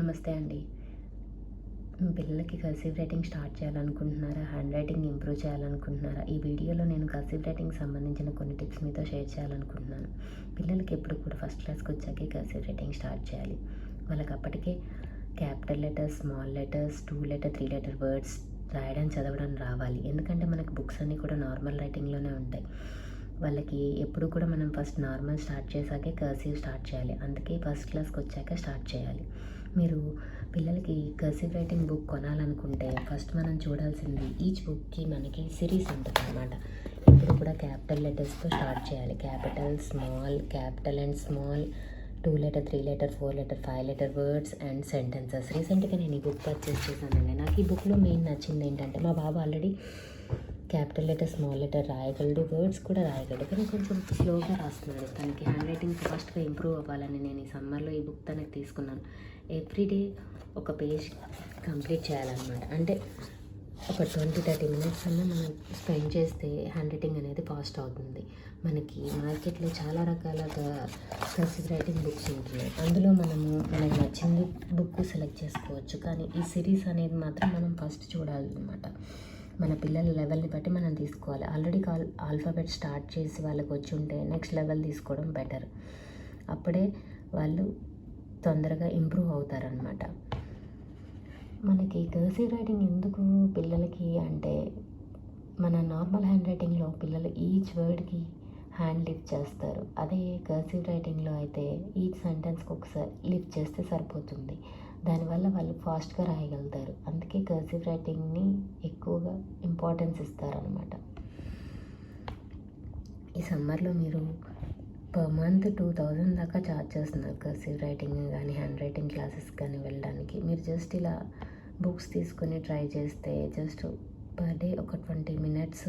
నమస్తే అండి. మీ పిల్లలకి కర్సివ్ రైటింగ్ స్టార్ట్ చేయాలనుకుంటున్నారా? హ్యాండ్ రైటింగ్ ఇంప్రూవ్ చేయాలనుకుంటున్నారా? ఈ వీడియోలో నేను కర్సివ్ రైటింగ్కి సంబంధించిన కొన్ని టిప్స్ మీతో షేర్ చేయాలనుకుంటున్నాను. పిల్లలకి ఎప్పుడు కూడా ఫస్ట్ క్లాస్కి వచ్చాకే కర్సివ్ రైటింగ్ స్టార్ట్ చేయాలి. వాళ్ళకి అప్పటికే capital letters, small letters, 2 letter, 3 letter words రాయడం, చదవడం రావాలి. ఎందుకంటే మనకి బుక్స్ అన్నీ కూడా నార్మల్ రైటింగ్లోనే ఉంటాయి. వాళ్ళకి ఎప్పుడు కూడా మనం ఫస్ట్ నార్మల్ స్టార్ట్ చేశాకే కర్సివ్ స్టార్ట్ చేయాలి. అందుకే ఫస్ట్ క్లాస్కి వచ్చాక స్టార్ట్ చేయాలి. మీరు పిల్లలకి కర్సివ్ రైటింగ్ బుక్ కొనాలనుకుంటే ఫస్ట్ మనం చూడాల్సింది ఈచ్ బుక్కి మనకి సిరీస్ ఉంటుంది అన్నమాట. ఇప్పుడు కూడా క్యాపిటల్ లెటర్స్తో స్టార్ట్ చేయాలి. Capital, small, capital and small, 2 letter, 3 letter, 4 letter, 5 letter words and sentences. రీసెంట్గా నేను ఈ బుక్ పర్చేస్ చేశానండి. నాకు ఈ బుక్లో మెయిన్ నచ్చింది ఏంటంటే, మా బాబు already capital letter, small letter రాయగలడు, వర్డ్స్ కూడా రాయగలడు, కానీ కొంచెం స్లోగా రాస్తున్నాడు. తనకి హ్యాండ్ రైటింగ్ ఫాస్ట్గా ఇంప్రూవ్ అవ్వాలని నేను ఈ సమ్మర్లో ఈ బుక్ తనకి తీసుకున్నాను. ఎవ్రీడే ఒక పేజ్ కంప్లీట్ చేయాలన్నమాట. అంటే ఒక 20-30 మినిట్స్ అన్నా మనం స్పెండ్ చేస్తే హ్యాండ్ రైటింగ్ అనేది ఫాస్ట్ అవుతుంది. మనకి మార్కెట్లో చాలా రకాల కర్సివ్ రైటింగ్ బుక్స్ ఉంటున్నాయి. అందులో మనకు నచ్చిన బుక్ సెలెక్ట్ చేసుకోవచ్చు. కానీ ఈ సిరీస్ అనేది మాత్రం మనం ఫస్ట్ చూడాలన్నమాట. మన పిల్లల లెవెల్ని బట్టి మనం తీసుకోవాలి. ఆల్రెడీ ఆల్ఫాబెట్ స్టార్ట్ చేసి వాళ్ళకి వచ్చి ఉంటే నెక్స్ట్ లెవెల్ తీసుకోవడం బెటర్. అప్పుడే వాళ్ళు తొందరగా ఇంప్రూవ్ అవుతారనమాట. మనకి కర్సివ్ రైటింగ్ ఎందుకు పిల్లలకి అంటే, మన నార్మల్ హ్యాండ్ రైటింగ్లో పిల్లలు ఈచ్ వర్డ్కి హ్యాండ్ లిఫ్ట్ చేస్తారు. అదే కర్సివ్ రైటింగ్లో అయితే ఈచ్ సెంటెన్స్కి ఒకసారి లిఫ్ట్ చేస్తే సరిపోతుంది. దానివల్ల వాళ్ళు ఫాస్ట్గా రాయగలుగుతారు. అందుకే కర్సివ్ రైటింగ్ని ఎక్కువగా ఇంపార్టెన్స్ ఇస్తారనమాట. ఈ సమ్మర్లో మీరు పర్ మంత్ 2000 దాకా ఛార్జ్ చేస్తున్నారు కర్సివ్ రైటింగ్ కానీ హ్యాండ్ రైటింగ్ క్లాసెస్ కానీ వెళ్ళడానికి. మీరు జస్ట్ ఇలా బుక్స్ తీసుకొని ట్రై చేస్తే జస్ట్ పర్ డే ఒక 20 మినిట్స్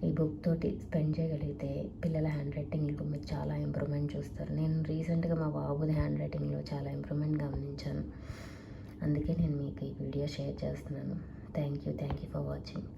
ఈ బుక్ తోటి స్పెండ్ చేయగలిగితే పిల్లల హ్యాండ్ రైటింగ్లో మీరు చాలా ఇంప్రూవ్మెంట్ చూస్తారు. నేను రీసెంట్గా మా బాబుది హ్యాండ్ రైటింగ్లో చాలా ఇంప్రూవ్మెంట్ గమనించాను. అందుకే నేను మీకు ఈ వీడియో షేర్ చేస్తున్నాను. Thank you for watching.